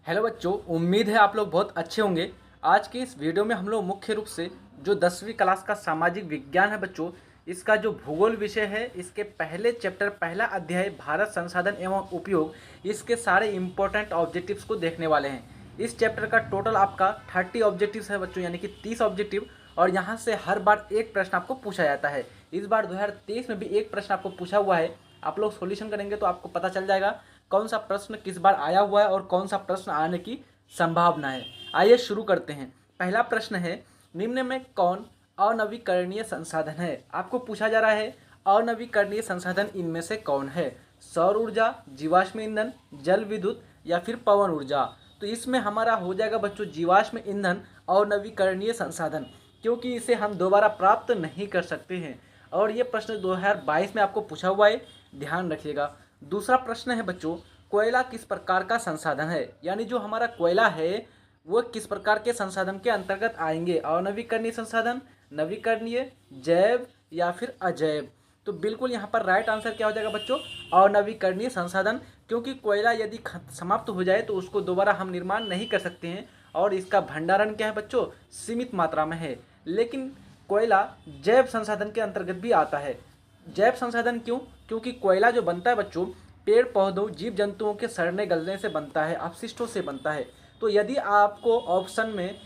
Hello बच्चों, उम्मीद है आप लोग बहुत अच्छे होंगे। आज की इस वीडियो में हम लोग मुख्य रूप से जो 10वीं क्लास का सामाजिक विज्ञान है बच्चों, इसका जो भूगोल विषय है, इसके पहले चैप्टर पहला अध्याय भारत संसाधन एवं उपयोग, इसके सारे इंपॉर्टेंट ऑब्जेक्टिव्स को देखने वाले हैं। इस चैप्टर का टोटल आपका 30 ऑब्जेक्टिव्स है बच्चों, यानी कि 30 ऑब्जेक्टिव। और यहाँ से हर बार एक प्रश्न आपको पूछा जाता है। इस बार 2023 में भी एक प्रश्न आपको पूछा हुआ है। आप लोग सॉल्यूशन करेंगे तो आपको पता चल जाएगा कौन सा प्रश्न किस बार आया हुआ है और कौन सा प्रश्न आने की संभावना है। आइए शुरू करते हैं। पहला प्रश्न है, निम्न में कौन अनवीकरणीय संसाधन है? आपको पूछा जा रहा है अनवीकरणीय संसाधन इनमें से कौन है? सौर ऊर्जा, जीवाश्म ईंधन, जल विद्युत या फिर पवन ऊर्जा? तो इसमें हमारा हो जाएगा बच्चों जीवाश्म ईंधन और नवीकरणीय संसाधन, क्योंकि इसे हम दोबारा प्राप्त नहीं कर सकते हैं। और ये प्रश्न 2022 में आपको पूछा हुआ है, ध्यान रखिएगा। दूसरा प्रश्न है बच्चों, कोयला किस प्रकार का संसाधन है? यानी जो हमारा कोयला है वो किस प्रकार के संसाधन के अंतर्गत आएंगे? अनवीकरणीय संसाधन, नवीकरणीय, जैव या फिर अजैव? तो बिल्कुल यहाँ पर राइट आंसर क्या हो जाएगा बच्चों? अनवीकरणीय संसाधन, क्योंकि कोयला यदि समाप्त हो जाए तो उसको दोबारा हम निर्माण नहीं कर सकते हैं और इसका भंडारण क्या है बच्चों? सीमित मात्रा में है। लेकिन कोयला जैव संसाधन के अंतर्गत भी आता है। जैव संसाधन क्यों? क्योंकि कोयला जो बनता है बच्चों पेड़ पौधों जीव जंतुओं के सड़ने गलने से बनता है, अपशिष्टों से बनता है। तो यदि आपको ऑप्शन में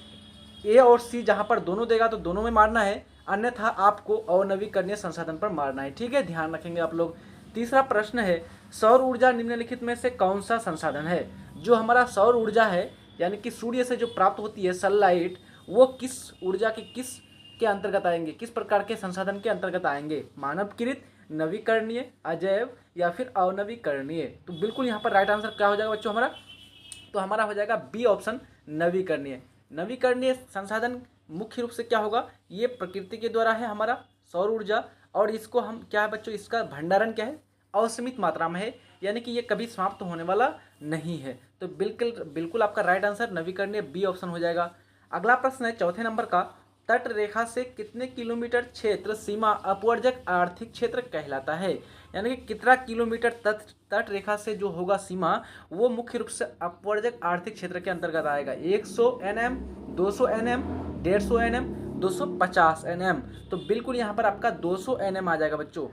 ए और सी जहां पर दोनों देगा तो दोनों में मारना है, अन्यथा आपको अनवीकरणीय संसाधन पर मारना है। ठीक है, ध्यान रखेंगे आप लोग। तीसरा प्रश्न है, सौर ऊर्जा निम्नलिखित में से कौन सा संसाधन है? जो हमारा सौर ऊर्जा है यानी कि सूर्य से जो प्राप्त होती है सनलाइट, वो किस ऊर्जा की किस के अंतर्गत आएंगे, किस प्रकार के संसाधन के अंतर्गत आएंगे? मानवकृत, नवीकरणीय, अजैव या फिर अनवीकरणीय? तो बिल्कुल यहाँ पर राइट आंसर क्या हो जाएगा बच्चों हमारा? तो हमारा हो जाएगा बी ऑप्शन, नवीकरणीय। नवीकरणीय संसाधन मुख्य रूप से क्या होगा? ये प्रकृति के द्वारा है हमारा सौर ऊर्जा, और इसको हम क्या है बच्चों, इसका भंडारण क्या है? असीमित मात्रा में है, यानी कि ये कभी समाप्त होने वाला नहीं है। तो बिल्कुल बिल्कुल आपका राइट आंसर नवीकरणीय बी ऑप्शन हो जाएगा। अगला प्रश्न है चौथे नंबर का, तट रेखा से कितने किलोमीटर क्षेत्र सीमा अपवर्जक आर्थिक क्षेत्र कहलाता है? यानी कि कितना किलोमीटर तट रेखा से जो होगा सीमा, वो मुख्य रूप से अपवर्जक आर्थिक क्षेत्र के अंतर्गत आएगा। 100 NM, 200 NM, 150 NM, 250 NM? तो बिल्कुल यहाँ पर आपका 200 NM आ जाएगा बच्चों।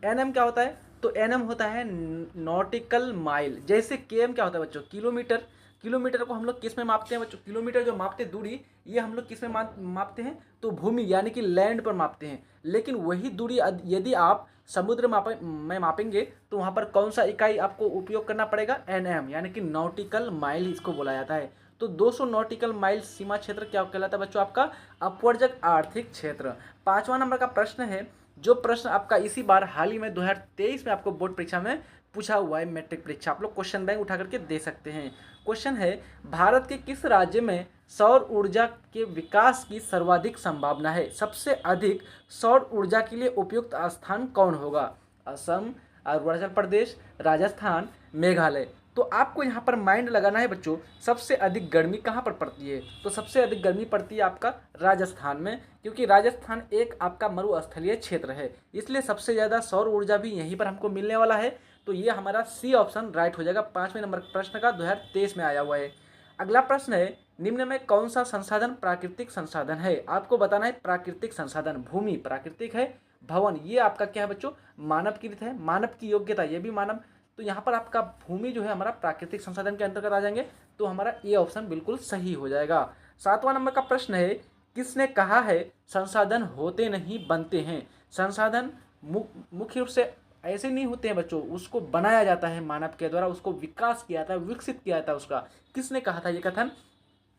NM क्या होता है? तो NM होता है नॉटिकल माइल। जैसे KM क्या होता है बच्चों? किलोमीटर। किलोमीटर को हम लोग किस में मापते हैं बच्चों? किलोमीटर जो मापते दूरी, ये हम लोग किस में मापते हैं? तो भूमि यानी कि लैंड पर मापते हैं। लेकिन वही दूरी यदि आप समुद्र में मापेंगे तो वहाँ पर कौन सा इकाई आपको उपयोग करना पड़ेगा? NM, यानी कि नॉटिकल माइल इसको बोला जाता है। तो 200 नॉटिकल माइल सीमा क्षेत्र क्या कहलाता है बच्चों? आपका अपवर्जक आर्थिक क्षेत्र। पांचवा नंबर का प्रश्न है, जो प्रश्न आपका इसी बार हाल ही में 2023 में आपको बोर्ड परीक्षा में पूछा हुआ है, मैट्रिक परीक्षा, आप लोग क्वेश्चन बैंक उठा करके दे सकते हैं। क्वेश्चन है, भारत के किस राज्य में सौर ऊर्जा के विकास की सर्वाधिक संभावना है? सबसे अधिक सौर ऊर्जा के लिए उपयुक्त स्थान कौन होगा? असम, अरुणाचल प्रदेश, राजस्थान, मेघालय? तो आपको यहाँ पर माइंड लगाना है बच्चों, सबसे अधिक गर्मी कहाँ पर पड़ती है? तो सबसे अधिक गर्मी पड़ती है आपका राजस्थान में, क्योंकि राजस्थान एक आपका मरुस्थलीय क्षेत्र है, इसलिए सबसे ज़्यादा सौर ऊर्जा भी यहीं पर हमको मिलने वाला है। तो ये हमारा सी ऑप्शन राइट हो जाएगा। पांचवें नंबर प्रश्न का 2023 में आया हुआ है। अगला प्रश्न है, निम्न में कौन सा संसाधन प्राकृतिक संसाधन है? आपको बताना है प्राकृतिक संसाधन। भूमि प्राकृतिक है, भवन ये आपका क्या है बच्चों? मानवकृत है। मानव की योग्यता ये भी मानव। तो यहाँ पर आपका भूमि जो है हमारा प्राकृतिक संसाधन के अंतर्गत आ जाएंगे, तो हमारा ए ऑप्शन बिल्कुल सही हो जाएगा। सातवां नंबर का प्रश्न है, किसने कहा है संसाधन होते नहीं बनते हैं? संसाधन मुख्य रूप से ऐसे नहीं होते हैं बच्चों, उसको बनाया जाता है मानव के द्वारा, उसको विकास किया जाता है, विकसित किया जाता है उसका। किसने कहा था ये कथन?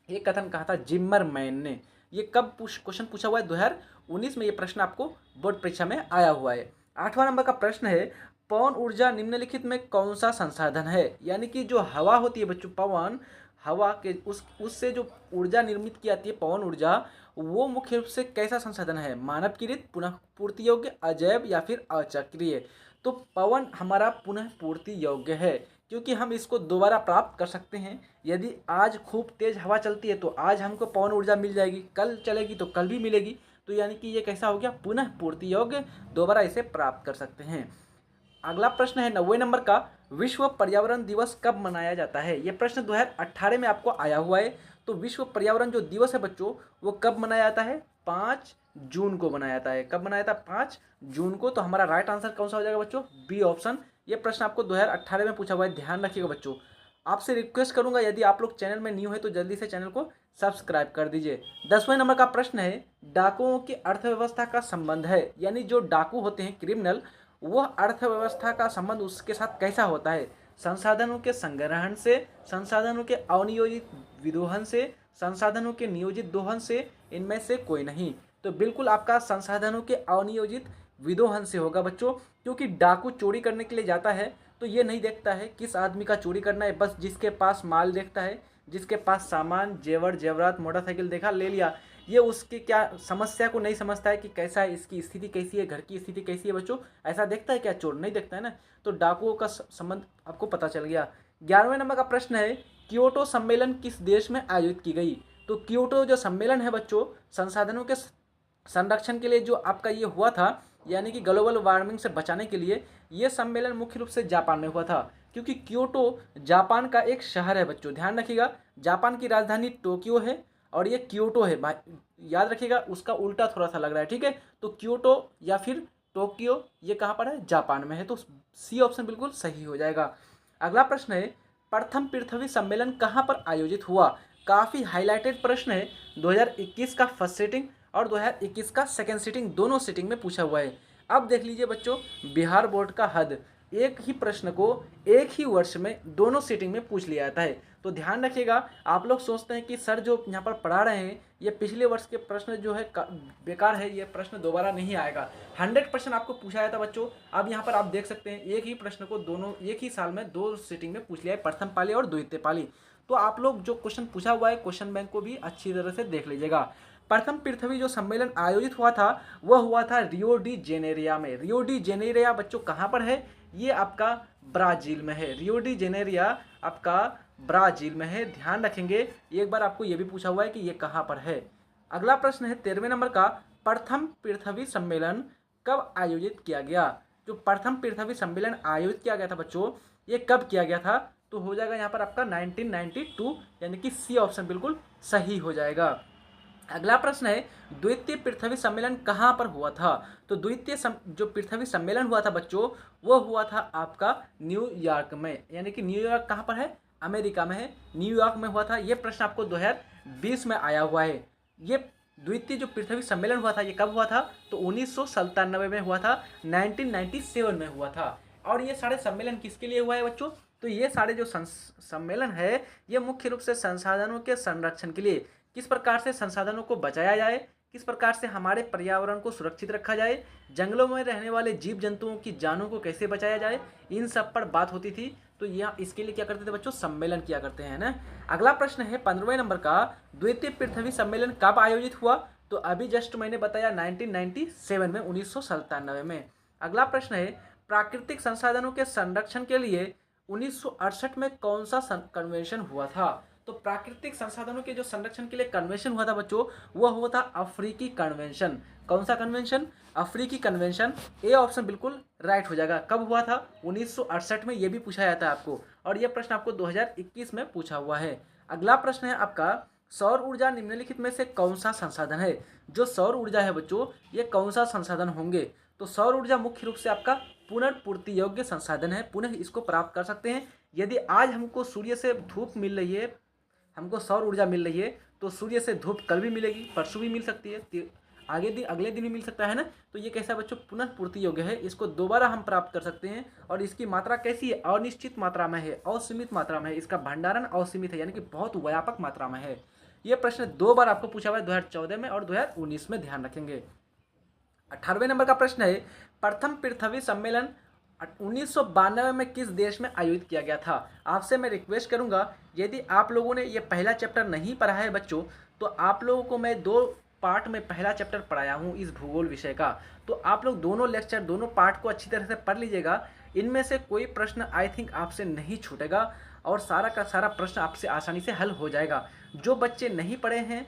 ये कथन कहा था जिम्मरमैन ने। ये कब क्वेश्चन पूछा हुआ है? 2019 में ये प्रश्न आपको बोर्ड परीक्षा में आया हुआ है। आठवां नंबर का प्रश्न है, पवन ऊर्जा निम्नलिखित में कौन सा संसाधन है? यानी कि जो हवा होती है बच्चों, पवन हवा के उससे जो ऊर्जा निर्मित की जाती है पवन ऊर्जा, वो मुख्य रूप से कैसा संसाधन है? मानवकृत, पुनः पूर्ति योग्य, अजैव या फिर अचक्रीय? तो पवन हमारा पुनः पूर्ति योग्य है, क्योंकि हम इसको दोबारा प्राप्त कर सकते हैं। यदि आज खूब तेज हवा चलती है तो आज हमको पवन ऊर्जा मिल जाएगी, कल चलेगी तो कल भी मिलेगी। तो यानी कि ये कैसा हो गया? पुनः पूर्ति योग्य, दोबारा इसे प्राप्त कर सकते हैं। अगला प्रश्न है 90 नंबर का, विश्व पर्यावरण दिवस कब मनाया जाता है। ये प्रश्न 2018 में आपको आया हुआ है। तो विश्व पर्यावरण जो दिवस है बच्चों, वो कब मनाया जाता है? 5 जून को मनाया जाता है। कब मनाया जाता है? 5 जून को। तो हमारा राइट आंसर कौन सा हो जाएगा बच्चों? B option. ये प्रश्न आपको 2018 में पूछा हुआ है, ध्यान रखिएगा बच्चों। आपसे रिक्वेस्ट करूंगा, यदि आप लोग चैनल में न्यू है तो जल्दी से चैनल को सब्सक्राइब कर दीजिए। 10वें नंबर का प्रश्न है, डाकुओं की अर्थव्यवस्था का संबंध है, यानी जो डाकू होते हैं क्रिमिनल, वह अर्थव्यवस्था का संबंध उसके साथ कैसा होता है? संसाधनों के संग्रहण से, संसाधनों के अनियोजित विदोहन से, संसाधनों के नियोजित दोहन से, इनमें से कोई नहीं। तो बिल्कुल आपका संसाधनों के अनियोजित विदोहन से होगा बच्चों, क्योंकि डाकू चोरी करने के लिए जाता है तो ये नहीं देखता है किस आदमी का चोरी करना है, बस जिसके पास माल देखता है, जिसके पास सामान, जेवर जेवरात, मोटरसाइकिल देखा, ले लिया। ये उसकी क्या समस्या को नहीं समझता है कि कैसा है, इसकी स्थिति कैसी है, घर की स्थिति कैसी है बच्चों, ऐसा देखता है क्या? चोर नहीं देखता है ना। तो डाकुओं का संबंध आपको पता चल गया। 11वें नंबर का प्रश्न है, क्योटो सम्मेलन किस देश में आयोजित की गई? तो क्योटो जो सम्मेलन है बच्चों, संसाधनों के संरक्षण के लिए जो आपका ये हुआ था, यानी कि ग्लोबल वार्मिंग से बचाने के लिए, ये सम्मेलन मुख्य रूप से जापान में हुआ था, क्योंकि क्योटो जापान का एक शहर है बच्चों। ध्यान रखिएगा, जापान की राजधानी टोक्यो है और ये क्योटो है भाई, याद रखिएगा, उसका उल्टा थोड़ा सा लग रहा है, ठीक है। तो क्योटो या फिर टोक्यो, ये कहाँ पर है? जापान में है। तो सी ऑप्शन बिल्कुल सही हो जाएगा। अगला प्रश्न है, प्रथम पृथ्वी सम्मेलन कहाँ पर आयोजित हुआ? काफ़ी हाईलाइटेड प्रश्न है। 2021 का फर्स्ट सीटिंग और 2021 का सेकेंड सीटिंग, दोनों सीटिंग में पूछा हुआ है। अब देख लीजिए बच्चों, बिहार बोर्ड का हद, एक ही प्रश्न को एक ही वर्ष में दोनों सीटिंग में पूछ लिया जाता है। तो ध्यान रखिएगा, आप लोग सोचते हैं कि सर जो यहाँ पर पढ़ा रहे हैं ये पिछले वर्ष के प्रश्न जो है बेकार है, ये प्रश्न दोबारा नहीं आएगा। 100% आपको पूछा जाता बच्चों। अब यहाँ पर आप देख सकते हैं, एक ही प्रश्न को दोनों एक ही साल में 2 सीटिंग में पूछ लिया है, प्रथम पाली और द्वितीय पाली। तो आप लोग जो क्वेश्चन पूछा हुआ है, क्वेश्चन बैंक को भी अच्छी तरह से देख लीजिएगा। प्रथम पृथ्वी जो सम्मेलन आयोजित हुआ था, वह हुआ था रियो डी जेनेरिया में। रियो डी जेनेरिया बच्चों कहाँ पर है? ये आपका ब्राजील में है। रियो डी जेनेरिया आपका ब्राजील में है, ध्यान रखेंगे। एक बार आपको ये भी पूछा हुआ है कि ये कहाँ पर है। अगला प्रश्न है 13वें नंबर का, प्रथम पृथ्वी सम्मेलन कब आयोजित किया गया? जो प्रथम पृथ्वी सम्मेलन आयोजित किया गया था बच्चों, ये कब किया गया था? तो हो जाएगा यहाँ पर आपका 1992, यानी कि सी ऑप्शन बिल्कुल सही हो जाएगा। अगला प्रश्न है, द्वितीय पृथ्वी सम्मेलन कहाँ पर हुआ था? तो द्वितीय जो पृथ्वी सम्मेलन हुआ था बच्चों, वो हुआ था आपका न्यूयॉर्क में, यानी कि न्यूयॉर्क कहाँ पर है? अमेरिका में है, न्यूयॉर्क में हुआ था। ये प्रश्न आपको 2020 में आया हुआ है। ये द्वितीय जो पृथ्वी सम्मेलन हुआ था, ये कब हुआ था? तो 1997 में हुआ था, 1997 में हुआ था। और ये सारे सम्मेलन किसके लिए हुआ है बच्चों? तो ये सारे जो सम्मेलन है, ये मुख्य रूप से संसाधनों के संरक्षण के लिए, किस प्रकार से संसाधनों को बचाया जाए, किस प्रकार से हमारे पर्यावरण को सुरक्षित रखा जाए, जंगलों में रहने वाले जीव जंतुओं की जानों को कैसे बचाया जाए, इन सब पर बात होती थी। तो यह इसके लिए क्या करते थे बच्चों? सम्मेलन किया करते हैं ना। अगला प्रश्न है 15वें नंबर का, द्वितीय पृथ्वी सम्मेलन कब आयोजित हुआ? तो अभी जस्ट मैंने बताया 1997 में, 1997 में। अगला प्रश्न है, प्राकृतिक संसाधनों के संरक्षण के लिए 1968 में कौन सा कन्वेंशन हुआ था? तो प्राकृतिक संसाधनों के जो संरक्षण के लिए कन्वेंशन हुआ था बच्चों, वह हुआ था अफ्रीकी कन्वेंशन। कौन सा कन्वेंशन? अफ्रीकी कन्वेंशन। ए ऑप्शन बिल्कुल राइट हो जाएगा। कब हुआ था? 1968 में। ये भी पूछा जाता है आपको, और यह प्रश्न आपको 2021 में पूछा हुआ है। अगला प्रश्न है आपका, सौर ऊर्जा निम्नलिखित में से कौन सा संसाधन है? जो सौर ऊर्जा है बच्चों, ये कौन सा संसाधन होंगे? तो सौर ऊर्जा मुख्य रूप से आपका पुनर्पूर्ति योग्य संसाधन है, पुनः इसको प्राप्त कर सकते हैं। यदि आज हमको सूर्य से धूप मिल रही है, हमको सौर ऊर्जा मिल रही है, तो सूर्य से धूप कल भी मिलेगी, परसों भी मिल सकती है, अगले दिन भी मिल सकता है ना। तो ये कैसा बच्चों? पुनर्पूर्ति योग्य है, इसको दोबारा हम प्राप्त कर सकते हैं। और इसकी मात्रा कैसी है? अनिश्चित मात्रा में है, असीमित मात्रा में है, इसका भंडारण असीमित है, यानी कि बहुत व्यापक मात्रा में है। ये प्रश्न 2 बार आपको पूछा हुआ है, 2014 में और 2019 में, ध्यान रखेंगे। 18वें नंबर का प्रश्न है, प्रथम पृथ्वी सम्मेलन 1992 में किस देश में आयोजित किया गया था? आपसे मैं रिक्वेस्ट करूंगा, यदि आप लोगों ने ये पहला चैप्टर नहीं पढ़ा है बच्चों, तो आप लोगों को मैं 2 पार्ट में पहला चैप्टर पढ़ाया हूँ इस भूगोल विषय का। तो आप लोग दोनों लेक्चर, दोनों पार्ट को अच्छी तरह से पढ़ लीजिएगा। इनमें से कोई प्रश्न आई थिंक आपसे नहीं छूटेगा और सारा का सारा प्रश्न आपसे आसानी से हल हो जाएगा। जो बच्चे नहीं पढ़े हैं,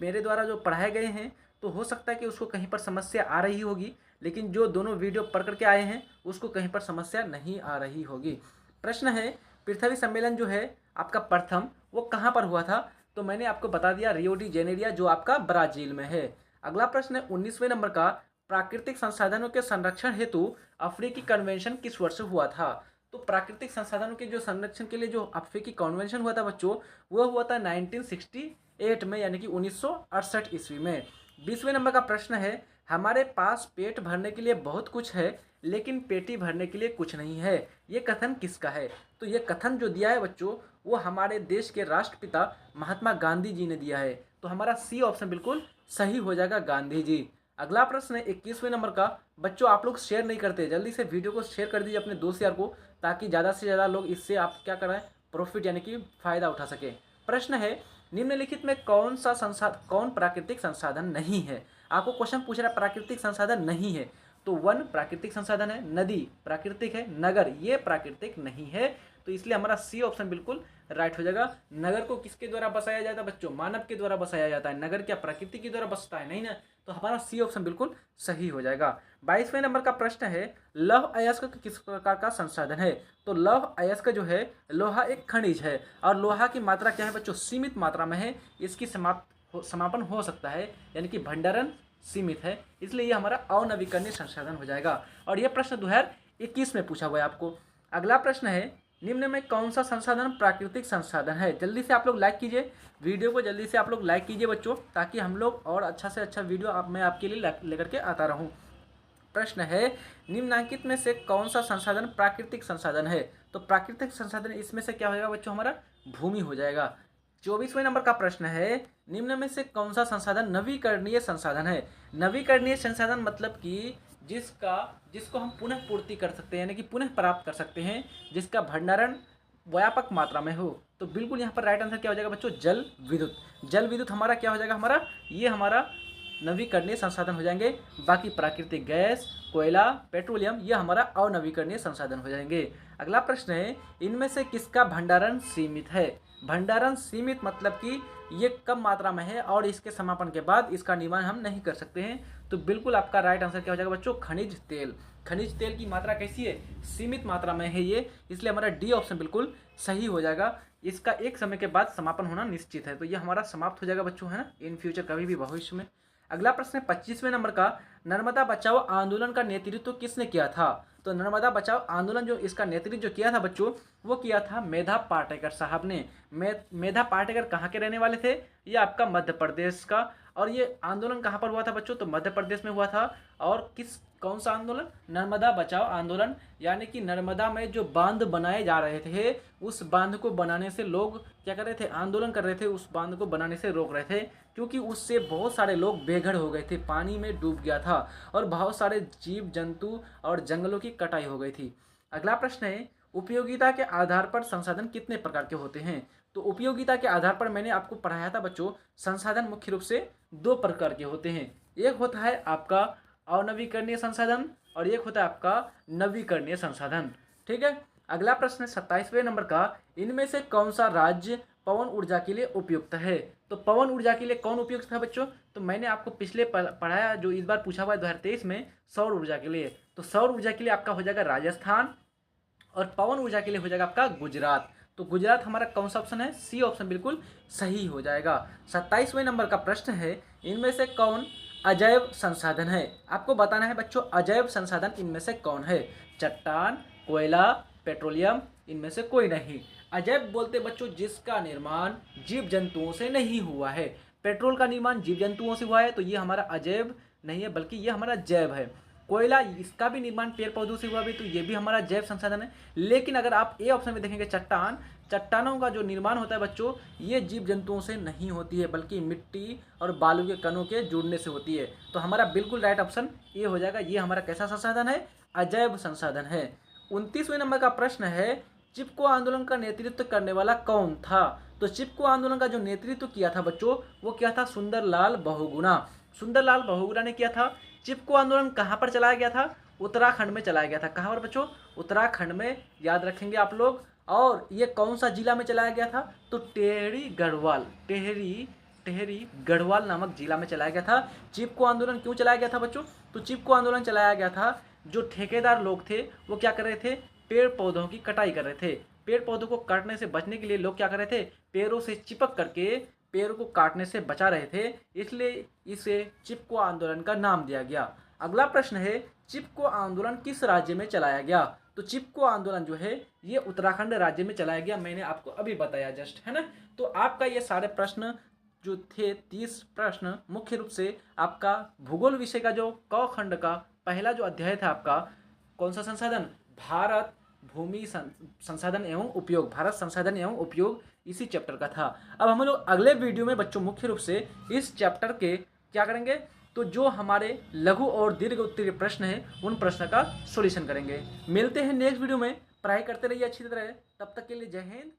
मेरे द्वारा जो पढ़ाए गए हैं, तो हो सकता है कि उसको कहीं पर समस्या आ रही होगी, लेकिन जो दोनों वीडियो पढ़ करके आए हैं उसको कहीं पर समस्या नहीं आ रही होगी। प्रश्न है, पृथ्वी सम्मेलन जो है आपका प्रथम वो कहाँ पर हुआ था? तो मैंने आपको बता दिया, रियो डी जेनेरिया जो आपका ब्राजील में है। अगला प्रश्न है 19वें नंबर का, प्राकृतिक संसाधनों के संरक्षण हेतु अफ्रीकी कन्वेंशन किस वर्ष हुआ था? तो प्राकृतिक संसाधनों के जो संरक्षण के लिए जो अफ्रीकी कन्वेंशन हुआ था बच्चों, वो हुआ था 1968 में, यानी कि 1968 ईस्वी में। 20वें नंबर का प्रश्न है, हमारे पास पेट भरने के लिए बहुत कुछ है लेकिन पेटी भरने के लिए कुछ नहीं है, ये कथन किसका है? तो ये कथन जो दिया है बच्चों वो हमारे देश के राष्ट्रपिता महात्मा गांधी जी ने दिया है। तो हमारा सी ऑप्शन बिल्कुल सही हो जाएगा, गांधी जी। अगला प्रश्न है 21वें नंबर का। बच्चों आप लोग शेयर नहीं करते, जल्दी से वीडियो को शेयर कर दीजिए अपने दोस्त यार को, ताकि ज़्यादा से ज़्यादा लोग इससे आप क्या कराएं, प्रॉफिट यानी कि फ़ायदा उठा सके। प्रश्न है, निम्नलिखित में कौन प्राकृतिक संसाधन नहीं है? आपको क्वेश्चन पूछ रहा है प्राकृतिक संसाधन नहीं है, तो वन प्राकृतिक संसाधन है, नदी प्राकृतिक है, नगर ये प्राकृतिक नहीं है। तो इसलिए हमारा सी ऑप्शन बिल्कुल राइट हो जाएगा। नगर को किसके द्वारा बसाया जाता है बच्चों? मानव के द्वारा बसाया जाता है। नगर क्या प्रकृति के द्वारा बसता है? नहीं ना। तो हमारा सी ऑप्शन बिल्कुल सही हो जाएगा। 22वें नंबर का प्रश्न है, लौह अयस्क किस प्रकार का संसाधन है? तो लौह अयस्क जो है, लोहा एक खनिज है और लोहा की मात्रा क्या है बच्चों? सीमित मात्रा में है। इसकी समापन हो सकता है, यानी कि भंडारण सीमित है, इसलिए ये हमारा अनवीकरणीय संसाधन हो जाएगा। और ये प्रश्न 2021 में पूछा हुआ है आपको। अगला प्रश्न है, निम्न में कौन सा संसाधन प्राकृतिक संसाधन है? जल्दी से आप लोग लाइक कीजिए वीडियो को, जल्दी से आप लोग लाइक कीजिए बच्चों, ताकि हम लोग और अच्छा से अच्छा वीडियो मैं आपके लिए लेकर के आता रहूं। प्रश्न है, निम्नलिखित में से कौन सा संसाधन प्राकृतिक संसाधन है? तो प्राकृतिक संसाधन इसमें से क्या हो जाएगा बच्चों? हमारा भूमि हो जाएगा। 24वें नंबर का प्रश्न है, निम्न में से कौन सा संसाधन नवीकरणीय संसाधन है? नवीकरणीय संसाधन मतलब कि जिसको हम पुनः पूर्ति कर सकते हैं, यानी कि पुनः प्राप्त कर सकते हैं, जिसका भंडारण व्यापक मात्रा में हो। तो बिल्कुल यहाँ पर राइट आंसर क्या हो जाएगा बच्चों? जल विद्युत। जल विद्युत हमारा क्या हो जाएगा? हमारा नवीकरणीय संसाधन हो जाएंगे। बाकी प्राकृतिक गैस, कोयला, पेट्रोलियम ये हमारा अनवीकरणीय संसाधन हो जाएंगे। अगला प्रश्न है, इनमें से किसका भंडारण सीमित है? भंडारण सीमित मतलब कि ये कम मात्रा में है और इसके समापन के बाद इसका निर्माण हम नहीं कर सकते हैं। तो बिल्कुल आपका राइट आंसर क्या हो जाएगा बच्चों? खनिज तेल। खनिज तेल की मात्रा कैसी है? सीमित मात्रा में है ये, इसलिए हमारा डी ऑप्शन बिल्कुल सही हो जाएगा। इसका एक समय के बाद समापन होना निश्चित है, तो ये हमारा समाप्त हो जाएगा बच्चों, है ना, इन फ्यूचर कभी भी भविष्य में। अगला प्रश्न है 25वें नंबर का, नर्मदा बचाओ आंदोलन का नेतृत्व किसने किया था? तो नर्मदा बचाओ आंदोलन जो इसका नेतृत्व जो किया था बच्चों, वो किया था मेधा पाटेकर साहब ने। मेधा पाटेकर कहाँ के रहने वाले थे? ये आपका मध्य प्रदेश का। और ये आंदोलन कहाँ पर हुआ था बच्चों? तो मध्य प्रदेश में हुआ था। और कौन सा आंदोलन? नर्मदा बचाओ आंदोलन, यानी कि नर्मदा में जो बांध बनाए जा रहे थे, उस बांध को बनाने से लोग क्या कर रहे थे? आंदोलन कर रहे थे, उस बांध को बनाने से रोक रहे थे, क्योंकि उससे बहुत सारे लोग बेघर हो गए थे, पानी में डूब गया था और बहुत सारे जीव जंतु और जंगलों की कटाई हो गई थी। अगला प्रश्न है, उपयोगिता के आधार पर संसाधन कितने प्रकार के होते हैं? तो उपयोगिता के आधार पर मैंने आपको पढ़ाया था बच्चों, संसाधन मुख्य रूप से 2 प्रकार के होते हैं। एक होता है आपका अनवीकरणीय संसाधन और एक होता है आपका नवीकरणीय संसाधन। ठीक है। अगला प्रश्न है 27वें नंबर का, इनमें से कौन सा राज्य पवन ऊर्जा के लिए उपयुक्त है? तो पवन ऊर्जा के लिए कौन उपयुक्त है बच्चों? तो मैंने आपको पिछले पढ़ाया, जो इस बार पूछा हुआ है 2023 में, सौर ऊर्जा के लिए। तो सौर ऊर्जा के लिए आपका हो जाएगा राजस्थान और पवन ऊर्जा के लिए हो जाएगा आपका गुजरात। तो गुजरात हमारा कौन सा ऑप्शन है? सी ऑप्शन बिल्कुल सही हो जाएगा। 27वें नंबर का प्रश्न है, इनमें से कौन अजैव संसाधन है? आपको बताना है बच्चों अजैव संसाधन इनमें से कौन है? चट्टान, कोयला, पेट्रोलियम, इनमें से कोई नहीं। अजैव बोलते बच्चों जिसका निर्माण जीव जंतुओं से नहीं हुआ है। पेट्रोल का निर्माण जीव जंतुओं से हुआ है, तो ये हमारा अजैव नहीं है, बल्कि ये हमारा जैव है। कोयला, इसका भी निर्माण पेड़ पौधों से हुआ भी, तो ये भी हमारा जैव संसाधन है। लेकिन अगर आप ए ऑप्शन में देखेंगे चट्टानों का जो निर्माण होता है बच्चों, ये जीव जंतुओं से नहीं होती है, बल्कि मिट्टी और बालू के कणों के जुड़ने से होती है। तो हमारा बिल्कुल राइट ऑप्शन ये हो जाएगा। ये हमारा कैसा संसाधन है? अजैव संसाधन है। 29वें नंबर का प्रश्न है, चिपको आंदोलन का नेतृत्व करने वाला कौन था? तो चिपको आंदोलन का जो नेतृत्व किया था बच्चों, वो क्या था? सुंदरलाल बहुगुणा। सुंदरलाल बहुगुणा ने किया था। चिपको आंदोलन कहाँ पर चलाया गया था? उत्तराखंड में चलाया गया था। कहाँ पर बच्चों? उत्तराखंड में, याद रखेंगे आप लोग। और ये कौन सा जिला में चलाया गया था? तो टेहरी टेहरी गढ़वाल नामक जिला में चलाया गया था। चिपको आंदोलन क्यों चलाया गया था बच्चों? तो चिपको आंदोलन चलाया गया था, जो ठेकेदार लोग थे वो क्या कर रहे थे, पेड़ पौधों की कटाई कर रहे थे। पेड़ पौधों को काटने से बचने के लिए लोग क्या कर रहे थे, पेड़ों से चिपक करके पेड़ को काटने से बचा रहे थे, इसलिए इसे चिपको आंदोलन का नाम दिया गया। अगला प्रश्न है, चिपको आंदोलन किस राज्य में चलाया गया? तो चिपको आंदोलन जो है ये उत्तराखंड राज्य में चलाया गया, मैंने आपको अभी बताया जस्ट, है ना। तो आपका ये सारे प्रश्न जो थे 30 प्रश्न मुख्य रूप से आपका भूगोल विषय का जो क खंड का पहला जो अध्याय था आपका, कौन सा संसाधन, भारत भूमि संसाधन एवं उपयोग, भारत संसाधन एवं उपयोग, इसी चैप्टर का था। अब हम लोग अगले वीडियो में बच्चों मुख्य रूप से इस चैप्टर के क्या करेंगे, तो जो हमारे लघु और दीर्घ उत्तरीय प्रश्न है उन प्रश्न का सॉल्यूशन करेंगे। मिलते हैं नेक्स्ट वीडियो में, पढ़ाई करते रहिए अच्छी तरह, तब तक के लिए जय हिंद।